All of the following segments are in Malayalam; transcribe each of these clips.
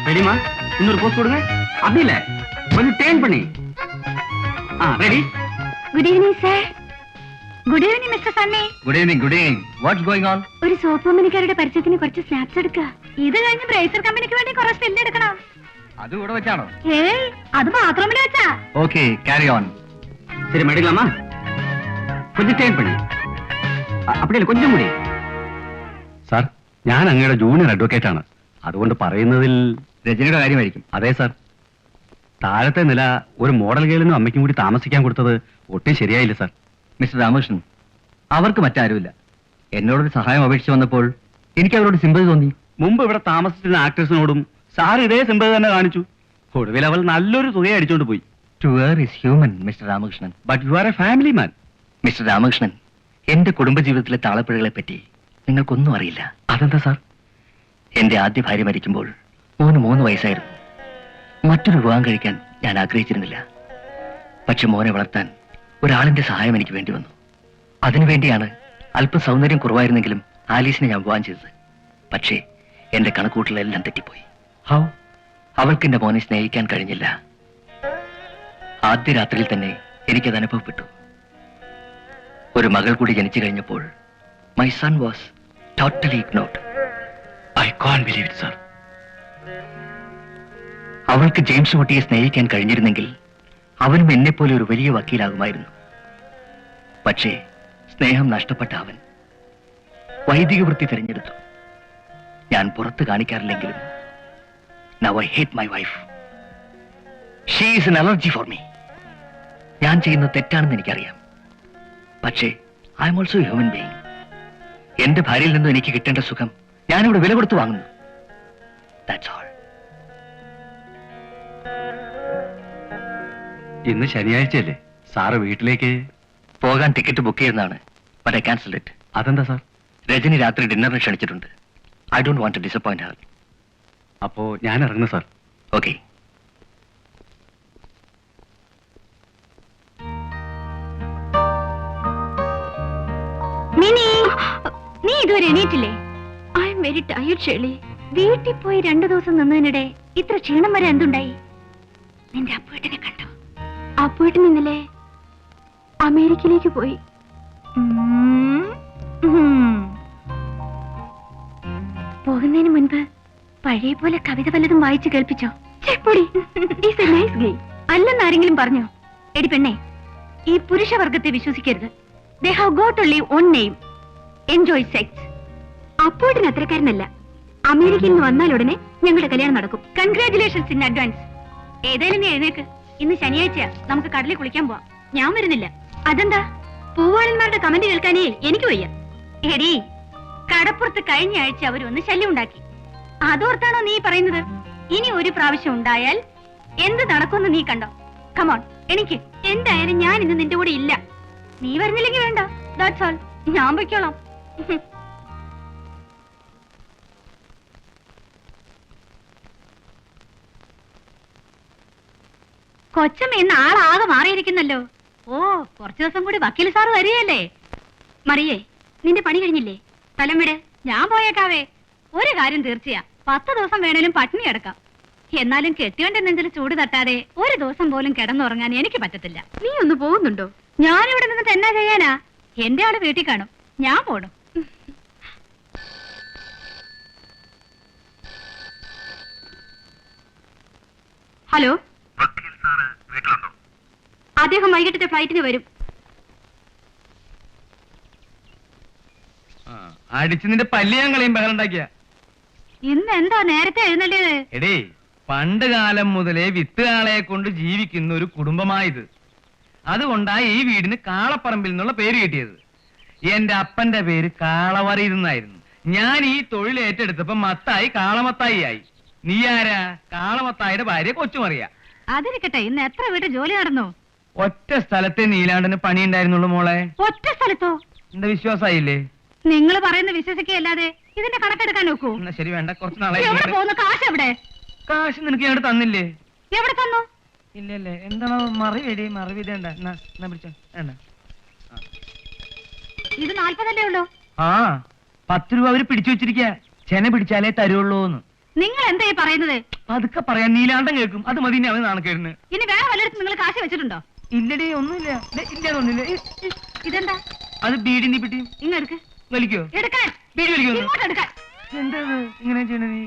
ரெடிமா? இன்னொரு போஸ்ட் கொடுங்க. அப்படி இல்ல, கொஞ்சம் டேர்ன் பண்ணி. Ready? Good evening sir. Good evening mister Sunny. Good evening, good evening. What's going on? ഒരു സോപ്പ് കമ്പനിക്കാരുടെ പരസ്യത്തിന് കുറച്ച് സ്നാപ്സ് എടുക്കുക. ഇത് കഴിഞ്ഞ് ബ്രേസർ കമ്പനിക്ക് വേണ്ടി കുറച്ച് സ്റ്റിൽ എടുക്കണം. അത് ഇവിടെ വെച്ചാണോ? ഏയ്, അത് ബാത്റൂമിൽ വെച്ചാ. Okay, carry on. சரி எடுக்கலாமா? கொஞ்சம் டேர்ன் பண்ணி. அப்படியே கொஞ்சம் കൂടി. സാർ, ഞാൻ അങ്ങയുടെ ജൂനിയർ അഡ്വക്കേറ്റ് ആണ്. അതുകൊണ്ട് പറയുന്നതിൽ രജനിയുടെ കാര്യമായിരിക്കും. അതെ സാർ, താഴത്തെ നില ഒരു മോഡൽ ഗേളിനും അമ്മയ്ക്കും കൂടി താമസിക്കാൻ കൊടുത്തത് ഒട്ടും ശരിയായില്ല സാർ. മിസ്റ്റർ രാമകൃഷ്ണൻ, അവർക്ക് മറ്റാരുമില്ല. എന്നോടൊരു സഹായം അപേക്ഷിച്ച് വന്നപ്പോൾ എനിക്ക് അവരോട് സിമ്പതി തോന്നി. മുമ്പ് ഇവിടെ താമസിച്ചിരുന്ന ആക്ടേഴ്സിനോടും സാർ ഇതേ സിമ്പതി തന്നെ കാണിച്ചു. ഒടുവിൽ അവൾ നല്ലൊരു തുകയെ അടിച്ചോണ്ട് പോയി. To err is human, Mr. Ramakrishnan. But you are a family man. Mr. Ramakrishnan, എന്റെ കുടുംബജീവിതത്തിലെ താളപ്പിഴകളെ പറ്റി നിങ്ങൾക്കൊന്നും അറിയില്ല. അതെന്താ സാർ? എന്റെ ആദ്യ ഭാര്യ മരിക്കുമ്പോൾ മോന് 3 വയസ്സായിരുന്നു. മറ്റൊരു വിവാഹം കഴിക്കാൻ ഞാൻ ആഗ്രഹിച്ചിരുന്നില്ല. പക്ഷെ മോനെ വളർത്താൻ ഒരാളിന്റെ സഹായം എനിക്ക് വേണ്ടി വന്നു. അതിനുവേണ്ടിയാണ് അല്പം സൗന്ദര്യം കുറവായിരുന്നെങ്കിലും ആലീസിനെ ഞാൻ വിവാഹം ചെയ്തത്. പക്ഷേ എന്റെ കണക്കൂട്ടലെല്ലാം തെറ്റിപ്പോയി. ഹൗ? അവൾക്ക് എന്റെ മോനെ സ്നേഹിക്കാൻ കഴിഞ്ഞില്ല. ആദ്യ രാത്രിയിൽ തന്നെ എനിക്കത് അനുഭവപ്പെട്ടു. ഒരു മകൾ കൂടി ജനിച്ചു കഴിഞ്ഞപ്പോൾ my son was totally ignored. I Kant believe it sir. അവൾക്ക് ജെയിംസ് കുട്ടിയെ സ്നേഹിക്കാൻ കഴിഞ്ഞിരുന്നെങ്കിൽ അവനും എന്നെപ്പോലെ ഒരു വലിയ വക്കീലാകുമായിരുന്നു. പക്ഷേ സ്നേഹം നഷ്ടപ്പെട്ട അവൻ വൈദിക വൃത്തി തിരഞ്ഞെടുത്തു. ഞാൻ പുറത്ത് കാണിക്കാറില്ലെങ്കിലും now I hate my wife. She is an allergy for me. ഞാൻ ചെയ്യുന്നത് തെറ്റാണെന്ന് എനിക്കറിയാം. പക്ഷേ I am also human being. എന്റെ ഭാര്യയിൽ നിന്നും എനിക്ക് കിട്ടേണ്ട സുഖം ഞാനിവിടെ വില കൊടുത്ത് വാങ്ങുന്നു. That's all. ഇന്ന് ശനിയാഴ്ചയല്ലേ? സാറ് വീട്ടിലേക്ക് പോകാൻ ടിക്കറ്റ് ബുക്ക് ചെയ്യുന്നതാണ്. But I cancel it. അതെന്താ സാർ? രജനി രാത്രി ഡിന്നറിന് ക്ഷണിച്ചിട്ടുണ്ട്. I don't want to disappoint her. അപ്പോ ഞാൻ ഇറങ്ങുന്നു സാർ. ഓക്കെ. മിനി, നീ ഇതുവരെ എണീറ്റില്ലേ? I am very tired Shirley. വീട്ടിൽ പോയി 2 ദിവസം നിന്നതിനിടെ ഇത്ര ക്ഷീണം വരെ എന്തുണ്ടായി? നിന്റെ അപ്പുവേട്ടനെ കണ്ടോ? അപ്പുവേട്ടൻ ഇന്നലെ അമേരിക്കയിലേക്ക് പോയി. പോകുന്നതിന് മുൻപ് പഴയ പോലെ കവിത വല്ലതും വായിച്ചു കേൾപ്പിച്ചോ? അല്ലെന്നാരെങ്കിലും പറഞ്ഞോ? എടി പെണ്ണെ, ഈ പുരുഷവർഗത്തെ വിശ്വസിക്കരുത്. They have got only one name. Enjoy sex. അപ്പോട്ടിന് അത്രക്കാരനല്ല. അമേരിക്കയിൽ നിന്ന് വന്നാൽ ഉടനെ ഞങ്ങളുടെ കല്യാണം നടക്കും. Congratulations in advance. ഏതായാലും നീ എഴുന്നേക്ക്. ഇന്ന് ശനിയാഴ്ചയാ, നമുക്ക് കടലിൽ കുളിക്കാൻ പോവാം. ഞാൻ വരുന്നില്ല. അതെന്താ? പൂവാലന്മാരുടെ കമന്റ് കേൾക്കാനേ എനിക്ക് വയ്യ. എടീ, കടപ്പുറത്ത് കഴിഞ്ഞ ആഴ്ച അവരൊന്ന് ശല്യം ഉണ്ടാക്കി. അതോർത്താണോ നീ പറയുന്നത്? ഇനി ഒരു പ്രാവശ്യം ഉണ്ടായാൽ എന്ത് നടക്കുമെന്ന് നീ കണ്ടോ? കമോൺ, എനിക്ക്. എന്തായാലും ഞാൻ ഇന്ന് നിന്റെ കൂടെ ഇല്ല. നീ വരുന്നില്ലെങ്കിൽ വേണ്ട. That's all. ഞാൻ പൊയ്ക്കോളാം. കൊച്ചമ്മ ഇന്ന് ആളാകെ മാറിയിരിക്കുന്നല്ലോ. ഓ, കുറച്ചു ദിവസം കൂടി വക്കീൽ സാറ് വരികയല്ലേ? മറിയേ, നിന്റെ പണി കഴിഞ്ഞില്ലേ? സ്ഥലം വിട്, ഞാൻ പോയേക്കാവേ. ഒരു കാര്യം തീർച്ചയാ, 10 ദിവസം വേണേലും പട്ടിണി കിടക്കാം. എന്നാലും കെട്ടിയോന്റെ നെഞ്ചിൽ ചൂട് തട്ടാതെ ഒരു ദിവസം പോലും കിടന്നുറങ്ങാൻ എനിക്ക് പറ്റത്തില്ല. നീ ഒന്ന് പോകുന്നുണ്ടോ? ഞാനിവിടെ നിന്നിട്ട് എന്നാ ചെയ്യാനാ? എന്റെ ആള് വീട്ടിൽ കാണും, ഞാൻ പോടും. ഹലോ, അദ്ദേഹം വൈകിട്ടത്തെ ഫ്ലൈറ്റിന് വരും. അടിച്ച് നിന്റെ പല്ല് ഞാൻ കളയും ബഹളുണ്ടാക്കിയ. ഇന്ന് എന്താ നേരത്തെ എഴുന്നള്ളിയത്? എടേ, പണ്ട് കാലം മുതലേ വിത്തുകാളെ കൊണ്ട് ജീവിക്കുന്ന ഒരു കുടുംബമായത്. അതുകൊണ്ടാണ് ഈ വീടിന് കാളപ്പറമ്പിൽ നിന്നുള്ള പേര് കിട്ടിയത്. എന്റെ അപ്പന്റെ പേര് കാളവറിയിരുന്നായിരുന്നു. ഞാൻ ഈ തൊഴിൽ ഏറ്റെടുത്തപ്പോ മത്തായി കാളമത്തായി ആയി. നീ ആരാ? കാളമത്തായിയുടെ ഭാര്യ കൊച്ചുമറിയ. അതിരിക്കട്ടെ, ഇന്ന് എത്ര വീട്ടിൽ ജോലി നടന്നു? ഒറ്റ സ്ഥലത്തെ നീലാണ്ടന് പണി ഉണ്ടായിരുന്നുള്ളൂ മോളെ. ഒറ്റ സ്ഥലത്തോ? എന്റെ വിശ്വാസായില്ലേ? നിങ്ങൾ പറയുന്ന വിശ്വസിക്കല്ലാതെ ഇതിന്റെ കണക്കെടുക്കാൻ നോക്കൂ. എന്നാ ശരി, വേണ്ട. കുറച്ച് നാളെ കാശ് എവിടെ? കാശ് നിനക്ക് ഞാൻ തന്നില്ലേ? എവിടെ തന്നു? ഇല്ലല്ലേ. എന്താണോ മറിവേടി? മറിവിതേണ്ട. പിടിച്ചോ. വേണ്ട. ഇത് 40 ഉള്ളൂ. ആ, 10 രൂപ അവര് പിടിച്ചു വെച്ചിരിക്ക. ചെന പിടിച്ചാലേ തരുള്ളൂന്ന്. നിങ്ങൾ എന്തായി പറയുന്നത്? അതൊക്കെ പറയാൻ നീലാണ്ടം കേൾക്കും. അത് മതി അവന് നാണക്കേടിന്. ഇനി വേറെ വല്ലയിടത്തും നിങ്ങൾ കാശ് വെച്ചിട്ടുണ്ടോ? ഇല്ലടേ, ഒന്നുമില്ല. ഇല്ലാതൊന്നുമില്ല. ഇതെന്താ? അത് ബീഡിന്റെ പെട്ടി. ഇങ്ങെടുക്ക്. വലിക്കോ? എടുക്കാൻ. ബീഡി വലിക്കോ? ഇങ്ങോട്ട് എടുക്കാൻ. എന്താ ഇങ്ങനെ ചെയ്യണ നീ?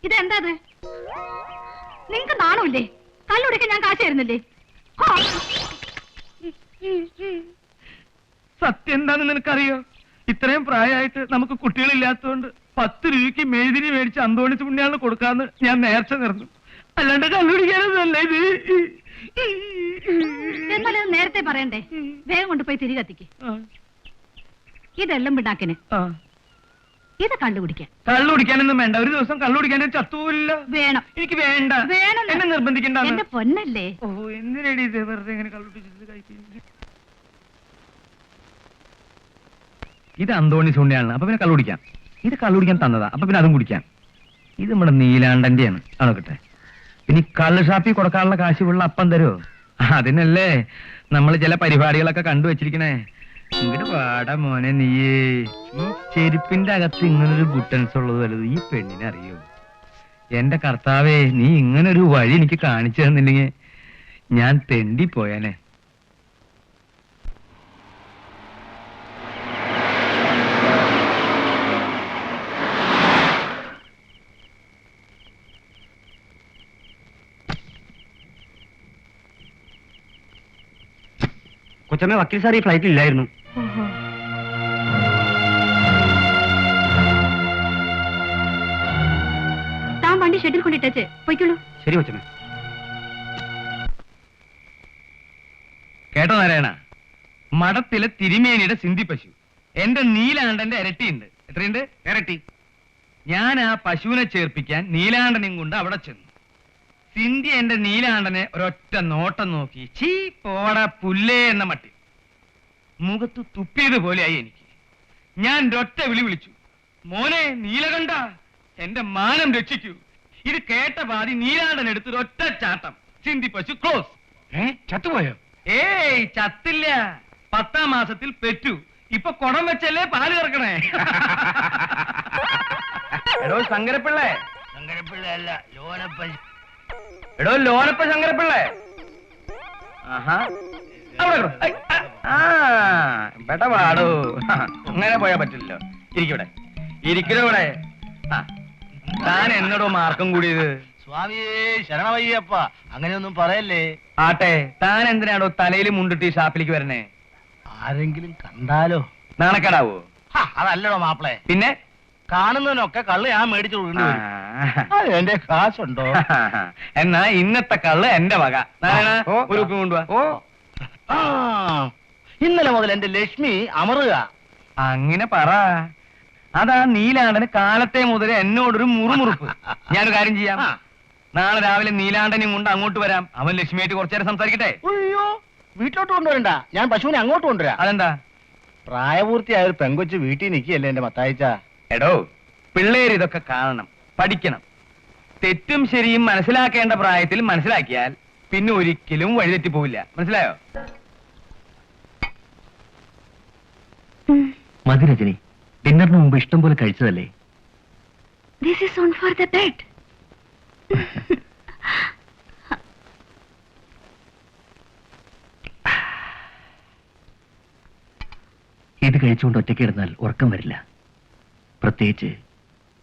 ഇതെന്താ? നിങ്ങക്ക് നാണമില്ലേ? കല്ലുടിക്കാൻ ഞാൻ കാശ് തരുന്നില്ലേ? സത്യം എന്താന്ന് നിനക്കറിയോ? ഇത്രയും പ്രായമായിട്ട് നമുക്ക് കുട്ടികളില്ലാത്തതുകൊണ്ട് 10 രൂപയ്ക്ക് മെഴുതിരി മേടിച്ച് അന്തോണിച്ച് പുണ്യാളിന് കൊടുക്കാന്ന് ഞാൻ നേർച്ച നേർന്നു. അല്ലാണ്ട് കല്ലുപിടിക്കാനൊന്നല്ല ഇത്. എന്നാലും നേരത്തെ പറയണ്ടേ? വേഗം കൊണ്ടുപോയി തിരി കത്തിക്ക്. ഇതെല്ലാം പിണ്ണാക്കിന്. ഇത് കള്ളുകുടിക്കാൻ. കള്ളുടിക്കാനൊന്നും വേണ്ട. ഒരു ദിവസം കള്ളുടിക്കാൻ ചത്തുപോലില്ല. വേണം. എനിക്ക് വേണ്ട. വേണം. എന്നെ നിർബന്ധിക്കണ്ട. എന്റെ പൊന്നല്ലേ. ഓ, എന്തിനടി ഇത് വെറുതെ ഇങ്ങനെ കള്ളുടിച്ചിട്ട് കഴിക്കുന്നത്? ഇത് അന്തോണി സുണ്ണിയാണ്. അപ്പൊ പിന്നെ കള്ളുടിക്കാം. ഇത് കള്ളുടിക്കാൻ തന്നതാ. അപ്പൊ പിന്നെ അതും കുടിക്കാം. ഇത് നമ്മുടെ നീലാണ്ടന്റെയാണ്. ആണോക്കട്ടെ. ഇനി കള്ള് ഷാപ്പിൽ കൊടുക്കാനുള്ള കാശ് ഉള്ള അപ്പം തരുമോ? അതിനല്ലേ നമ്മൾ ചില പരിപാടികളൊക്കെ കണ്ടുവച്ചിരിക്കണേ. ഇങ്ങോട്ട് പാടാ മോനെ നീയേ. ഈ ചെരുപ്പിന്റെ അകത്ത് ഇങ്ങനൊരു ഗുട്ടൻസ് ഉള്ളത് വലുത് ഈ പെണ്ണിനെ അറിയോ? എന്റെ കർത്താവേ, നീ ഇങ്ങനൊരു വഴി എനിക്ക് കാണിച്ചു തന്നില്ലെങ്കിൽ ഞാൻ തെണ്ടിപ്പോയാനെ. കൊച്ചമ്മ, വക്കീൽ സാർ ഈ ഫ്ലൈറ്റിൽ ഇല്ലായിരുന്നു. താൻ വണ്ടി ഷെഡിൽ കൊണ്ടിട്ടേച്ച് പോയിക്കോളൂ. ശരി കൊച്ചമ്മ. കേട്ടോ നാരായണ, മഠത്തിലെ തിരുമേനിയുടെ സിന്ധി പശു എന്റെ നീലാണ്ടന്റെ ഇരട്ടിയുണ്ട്. എത്രയുണ്ട്? ഇരട്ടി. ഞാൻ ആ പശുവിനെ ചേർപ്പിക്കാൻ നീലാണ്ടനെയും കൊണ്ട് അവിടെ ചെന്നു. സിന്ധി എന്റെ നീലാണ്ടനെ ഒരൊറ്റ നോട്ടം നോക്കി ചീ പോടാ പുല്ലേ എന്ന മട്ടി മുഖത്ത് തുപ്പിയതുപോലെയായി എനിക്ക്. ഞാൻ ഒരൊറ്റ വിളി വിളിച്ചു, മോനെ നീലകണ്ഠ, എന്റെ മാനം രക്ഷിക്കൂ. ഇത് കേട്ട പാതി നീലാണ്ടൻ എടുത്തൊരു ഒറ്റ ചാട്ടം. സിന്ധി പശു ക്ലോസ്. ചത്തുപോയോ? ഏയ്, ചത്തില്ല. 10ാം മാസത്തിൽ പെറ്റു. ഇപ്പൊ കുടം വെച്ചല്ലേ പാല് കറക്കണേ. എടോ ശങ്കരപ്പിള്ളേ. ശങ്കരപ്പിള്ള അല്ല, ലോനപ്പ. എടോ ലോനപ്പ ശങ്കരപ്പിള്ളേ. ആഹാ, പാടോ. അങ്ങനെ പോയാ പറ്റില്ലല്ലോ. ഇരിക്കൂടെ, ഇരിക്കലോ ഇവിടെ. താൻ എന്നോടോ മാർക്കം കൂടിയത്? സ്വാമിയേ ശരണമയ്യപ്പ, അങ്ങനെയൊന്നും പറയല്ലേ. ആട്ടെ, താൻ എന്തിനാണോ തലയിൽ മുണ്ടിട്ട് ഈ ഷാപ്പിലേക്ക് വരണേ? ആരെങ്കിലും കണ്ടാലോ? നാണക്കേടാവോ? അതല്ലടോ മാപ്പിളെ. പിന്നെ കാണുന്നതിനൊക്കെ കള്ള് ഞാൻ മേടിച്ചു കൊടുക്കേണ്ടി വരും. എന്റെ കാശുണ്ടോ? എന്നാ ഇന്നത്തെ കള്ള് എന്റെ വക. നാരായണ, ഒരു ഉപ്പ് കൊണ്ടുവാ. ഇന്നലെ മുതൽ എന്റെ ലക്ഷ്മി അമറുക. അങ്ങനെ പറ. അതാ നീലാണ്ടന് കാലത്തെ മുതൽ എന്നോടൊരു മുറുമുറുപ്പ്. ഞാനൊരു കാര്യം ചെയ്യാം. നാളെ രാവിലെ നീലാണ്ടനെയും കൊണ്ട് അങ്ങോട്ട് വരാം. അവൻ ലക്ഷ്മിയായിട്ട് കുറച്ചേരം സംസാരിക്കട്ടെ. അയ്യോ, വീട്ടിലോട്ട് കൊണ്ടുവരണ്ട. ഞാൻ പശുവിനെ അങ്ങോട്ട് കൊണ്ടുവരാം. അതെന്താ? പ്രായപൂർത്തിയായ ഒരു പെങ്കൊച്ച് വീട്ടിൽ നിൽക്കുകയല്ലേ എന്റെ മത്തായിച്ച. എടോ, പിള്ളേര് ഇതൊക്കെ കാണണം, പഠിക്കണം. തെറ്റും ശരിയും മനസ്സിലാക്കേണ്ട പ്രായത്തിൽ മനസ്സിലാക്കിയാൽ പിന്നെ ഒരിക്കലും വഴിതെറ്റി പോവില്ല. മനസ്സിലായോ? മതി രജനി, ഡിന്നറിന് മുമ്പ് ഇഷ്ടം പോലെ കഴിച്ചതല്ലേ? This is on for the bed. ഇത് കഴിച്ചുകൊണ്ട് ഒറ്റയ്ക്ക് ഇരുന്നാൽ ഉറക്കം വരില്ല, പ്രത്യേകിച്ച്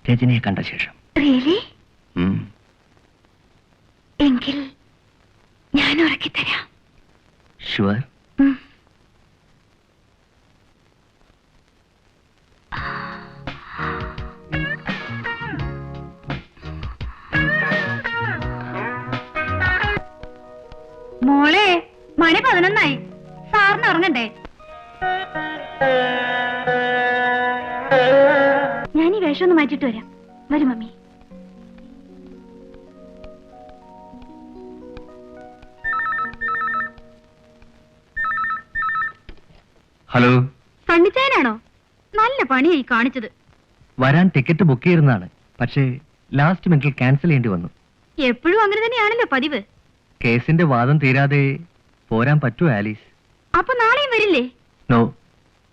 രജനിയെ കണ്ട ശേഷം. Really? ഉം. എങ്കിൽ ഞാൻ ഉറക്കിത്തരാം. ഷുവർ? മോളെ, മണി 11 സാറിന് ഉറങ്ങണ്ടേ? ഞാൻ ഈ വേഷം ഒന്ന് മാറ്റിട്ട് വരാം. വരും മമ്മി. ഹലോ, സണ്ണിച്ചായനാണോ? നല്ല പണിയായി കാണിച്ചത്. വരാൻ ടിക്കറ്റ് ബുക്ക് ചെയ്തിരുന്നതാണ്, പക്ഷേ ലാസ്റ്റ് മിനിറ്റിൽ ക്യാൻസൽ ചെയ്യേണ്ടി വന്നു. എപ്പോഴും അങ്ങനെ തന്നെയാണല്ലോ പതിവ്. കേസിന്റെ വാദം തീരാതെ പോരാൻ പറ്റുമോ ആലീസ്? അപ്പൊ നാളെയും വരില്ലേ? നോ,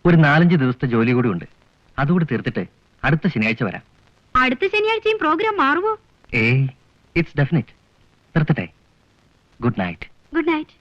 ഒരു 4-5 ദിവസത്തെ ജോലി കൂടി ഉണ്ട്. അതുകൂടി തീർത്തിട്ട് അടുത്ത ശനിയാഴ്ച വരാം. അടുത്ത ശനിയാഴ്ചയും പ്രോഗ്രാം മാറുവോ? ഏയ്, ഇറ്റ്സ് ഡെഫിനിറ്റ്. നിർത്തട്ടെ. Good night. Good night.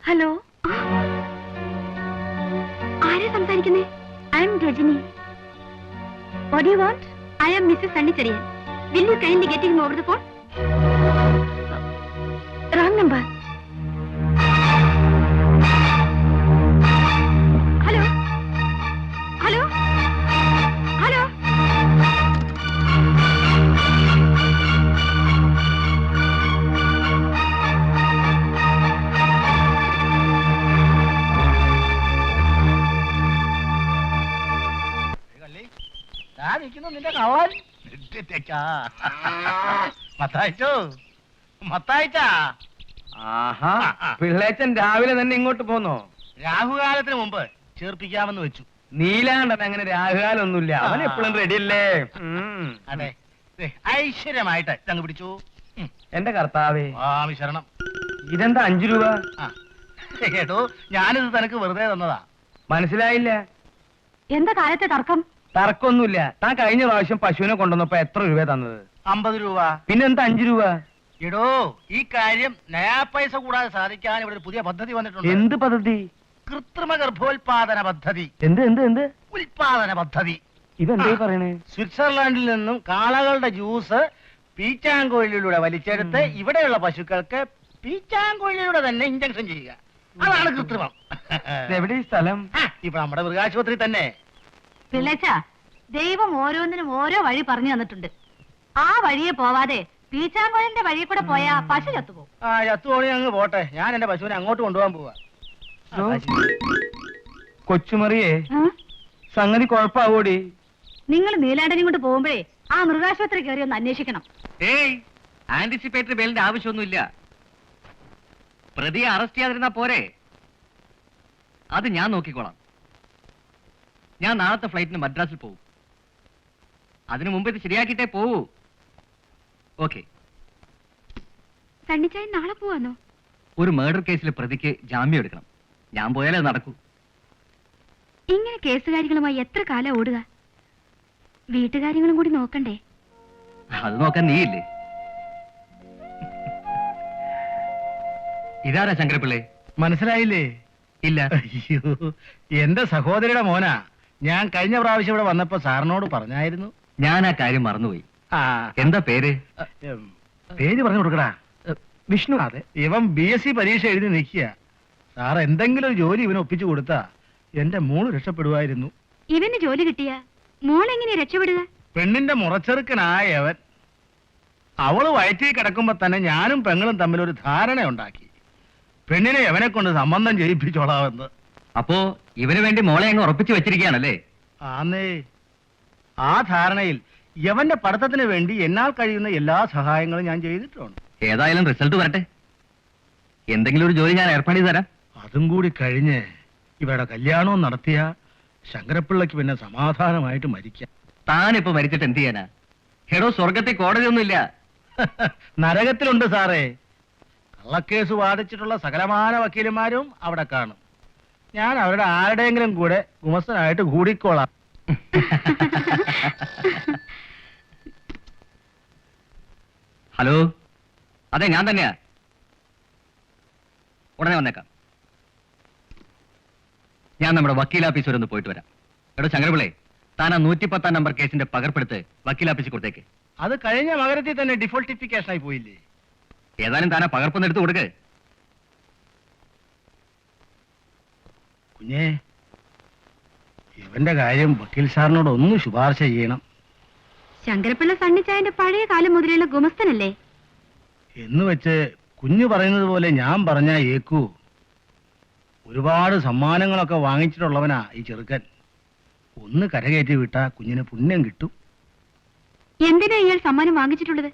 Hello, ആരാ സംസാരിക്കുന്നേ? I am Rajani. What do you want? I am mrs Sunny Cherian. Will you kindly get him over the phone? Wrong number. Hello hello hello. ഞാൻ നിൽക്കുന്നു നിന്റെ കള്ളൻ. മത്തായിച്ചോ, മത്തായിച്ചാ. ആഹാ, പിള്ളേച്ചൻ രാവിലെ തന്നെ ഇങ്ങോട്ട് പോന്നോ? രാഹുകാലത്തിന് മുമ്പ് ചേർപ്പിക്കാമെന്ന് വെച്ചു. നീലാണ്ടൻ അങ്ങനെ രാഹുകാലൊന്നുമില്ല, അവൻ എപ്പോഴും റെഡിയല്ലേ. അതെ, ഐശ്വര്യമായിട്ട് ഇതങ്ങ് പിടിച്ചു. എന്റെ കർത്താവേ, സ്വാമി ശരണം. ഇതെന്താ 5 രൂപ? കേട്ടോ, ഞാനിത് തനക്ക് വെറുതെ തന്നതാ. മനസ്സിലായില്ല. എന്താ കാലത്തെ തർക്കം? തർക്കമൊന്നുമില്ല. താൻ കഴിഞ്ഞ പ്രാവശ്യം പശുവിനെ കൊണ്ടുവന്നപ്പോ എത്ര രൂപ തന്നത്? 50 രൂപ. പിന്നെന്താ 5 രൂപ? എടോ, ഈ കാര്യം നയാ പൈസ കൂടാതെ സാധിക്കാൻ ഇവിടെ ഒരു പുതിയ പദ്ധതി വന്നിട്ടുണ്ട്. എന്ത് പദ്ധതി? കൃത്രിമ ഗർഭോത്പാദന പദ്ധതി. എന്ത് എന്ത് എന്ത് ഉൽപാദന പദ്ധതി. ഇതെന്തേ പറയണേ? സ്വിറ്റ്സർലാൻഡിൽ നിന്നും കാളകളുടെ ജ്യൂസ് പീച്ചാങ്കുഴലിലൂടെ വലിച്ചെടുത്ത് ഇവിടെയുള്ള പശുക്കൾക്ക് പീച്ചാങ്കുഴലിലൂടെ തന്നെ ഇഞ്ചക്ഷൻ ചെയ്യുക. അതാണ് കൃത്രിമം. എവിടെ ഈ സ്ഥലം? ഇപ്പൊ നമ്മുടെ മൃഗാശുപത്രി തന്നെ. പിള്ളേച്ച, ദൈവം ഓരോന്നിനും ഓരോ വഴി പറഞ്ഞു തന്നിട്ടുണ്ട്. ആ വഴിയെ പോവാതെ പീച്ചാങ്കോലിന്റെ വഴി കൂടെ പോയാ പശു ചത്തുപോകും. ചത്തുപോണി അങ്ങ് പോട്ടെ. ഞാൻ എന്റെ പശുവിനെ അങ്ങോട്ട് കൊണ്ടുപോകാൻ പോവാ. കൊച്ചുമറിയേ, സംഗതി കുഴപ്പാവൂടി. നിങ്ങൾ നീലാണ്ടനും കൊണ്ട് പോകുമ്പോഴേ ആ മൃഗാശുപത്രി കയറി ഒന്ന് അന്വേഷിക്കണം. ഏയ്, ആന്റിസിപ്പേറ്ററി ബെയിലിന്റെ ആവശ്യമൊന്നുമില്ല. പ്രതിയെ അറസ്റ്റ് ചെയ്യാതിരുന്നാ പോരെ? അത് ഞാൻ നോക്കിക്കോളാം. ഞാൻ നാളത്തെ ഫ്ലൈറ്റിന് മദ്രാസിൽ പോകും. അതിനു മുമ്പ് ഇത് ശരിയാക്കിയിട്ടേ പോവൂ. ഓക്കെ. സണ്ണിച്ചായി നാളെ പോവാന്നോ? ഒരു മർഡർ കേസിലെ പ്രതിക്ക് ജാമ്യം എടുക്കണം. ഞാൻ പോയാലേ നടക്കൂ. ഇങ്ങനെ കേസുകാരികളുമായി എത്ര കാലം ഓടുക? വീട്ടുകാര്യങ്ങളും കൂടി നോക്കണ്ടേ? അത് നോക്കാൻ നീയില്ലേ? ഇതാരാ ശങ്കരപ്പിള്ളേ? മനസ്സിലായില്ലേ? ഇല്ല. അയ്യോ, എന്റെ സഹോദരിയുടെ മോനാ. ഞാൻ കഴിഞ്ഞ പ്രാവശ്യം ഇവിടെ വന്നപ്പോ സാറിനോട് പറഞ്ഞായിരുന്നു. ഞാൻ ആ കാര്യം മറന്നുപോയി. ആ, എന്താ പേര്? പേര് പറഞ്ഞു കൊടുക്കടാ. വിഷ്ണു. അതെ, ഇവൻ BSc പരീക്ഷ എഴുതി നിൽക്കുക. സാർ എന്തെങ്കിലും ഒരു ജോലി ഇവന് ഒപ്പിച്ചു കൊടുത്താ എന്റെ മോള് രക്ഷപ്പെടുമായിരുന്നു. ഇവന് ജോലി കിട്ടിയ മോളെങ്ങനെ രക്ഷപ്പെടുക? പെണ്ണിന്റെ മുറച്ചെറുക്കനായവൻ. അവള് വയറ്റിൽ കിടക്കുമ്പോ തന്നെ ഞാനും പെങ്ങളും തമ്മിൽ ഒരു ധാരണ ഉണ്ടാക്കി. പെണ്ണിനെ എവനെ കൊണ്ട് സംബന്ധം ചെയ്യിപ്പിച്ചോളാമെന്ന്. അപ്പോ ഇവന് വേണ്ടി മോളെ അങ്ങ് ഉറപ്പിച്ചു വെച്ചിരിക്കുകയാണല്ലേ? ആന്നേ. ആ ധാരണയിൽ യവന്റെ പഠിത്തത്തിന് വേണ്ടി എന്നാൽ കഴിയുന്ന എല്ലാ സഹായങ്ങളും ഞാൻ ചെയ്തിട്ടുണ്ട്. ഏതായാലും റിസൾട്ട് വരട്ടെ. എന്തെങ്കിലും ഒരു ജോലി ഞാൻ ഏർപ്പാട് ചെയ്ത് തരാം. അതും കൂടി കഴിഞ്ഞ് ഇവരുടെ കല്യാണവും നടത്തിയ ശങ്കരപ്പിള്ളക്ക് പിന്നെ സമാധാനമായിട്ട് മരിക്കാം. താനിപ്പോ മരിച്ചിട്ട് എന്ത് ചെയ്യാനാ? ഹെഡോ, സ്വർഗത്തെ കോടതിയൊന്നുമില്ല. നരകത്തിലുണ്ട് സാറേ. കള്ളക്കേസ് വാദിച്ചിട്ടുള്ള സകലമാന വക്കീലന്മാരും അവിടെ കാണും. ഞാൻ അവരുടെ ആരുടെയെങ്കിലും കൂടെ ഗുമസ്തനായിട്ട് കൂടിക്കോളാം. ഹലോ, അതെ ഞാൻ തന്നെയാ. ഉടനെ വന്നേക്കാം. ഞാൻ നമ്മുടെ വക്കീലാഫീസ് വരെ ഒന്ന് പോയിട്ട് വരാം. എടോ ശങ്കരപിള്ളേ, താൻ ആ 110 നമ്പർ കേസിന്റെ പകർപ്പെടുത്ത് വക്കീലാഫീസിൽ കൊടുത്തേക്ക്. അത് കഴിഞ്ഞ മകരത്തിൽ തന്നെ ഡിഫോൾട്ടിഫിക്കേഷൻ ആയി പോയില്ലേ? ഏതായാലും താൻ ആ പകർപ്പൊന്ന് എടുത്ത് കൊടുക്ക്. കുഞ്ഞേ, ഇവന്റെ കാര്യം വക്കീൽ സാറിനോട് ഒന്ന് ശുപാർശ ചെയ്യണം. ശങ്കരപ്പിള്ള സണ്ണിച്ചായന്റെ പഴയ കാലം മുതലുള്ള ഗുമസ്തനല്ലേ? എന്ന് വെച്ച് കുഞ്ഞു പറയുന്നത് പോലെ ഞാൻ പറഞ്ഞാ ഏക്കൂ. ഒരുപാട് സമ്മാനങ്ങളൊക്കെ വാങ്ങിച്ചിട്ടുള്ളവനാ ഈ ചെറുക്കൻ. ഒന്ന് കരകയറ്റി വിട്ടാ കുഞ്ഞിന് പുണ്യം കിട്ടും. എന്തിനാ ഇയാൾ സമ്മാനം വാങ്ങിച്ചിട്ടുള്ളത്?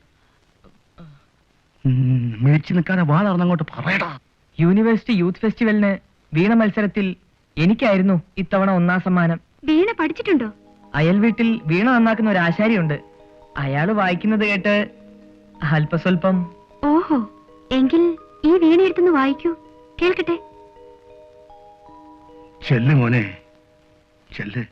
മിഴിച്ചു നിൽക്കാതെ വാ നടന്നങ്ങോട്ട് പറയടാ. യൂണിവേഴ്സിറ്റി യൂത്ത് ഫെസ്റ്റിവലിന് വീണ മത്സരത്തിൽ എനിക്കായിരുന്നു ഇത്തവണ 1ാം സമ്മാനം. വീണ പഠിച്ചിട്ടുണ്ടോ? അയൽ വീട്ടിൽ വീണ നന്നാക്കുന്ന ഒരു ആശാരിയുണ്ട്. അയാള് വായിക്കുന്നത് കേട്ട് അല്പസ്വല്പം. ഓഹോ, എങ്കിൽ ഈ വീണ എടുത്തുനിന്ന് വായിക്കൂ, കേൾക്കട്ടെ. ചെല്ല് മോനെ ചെല്ല്.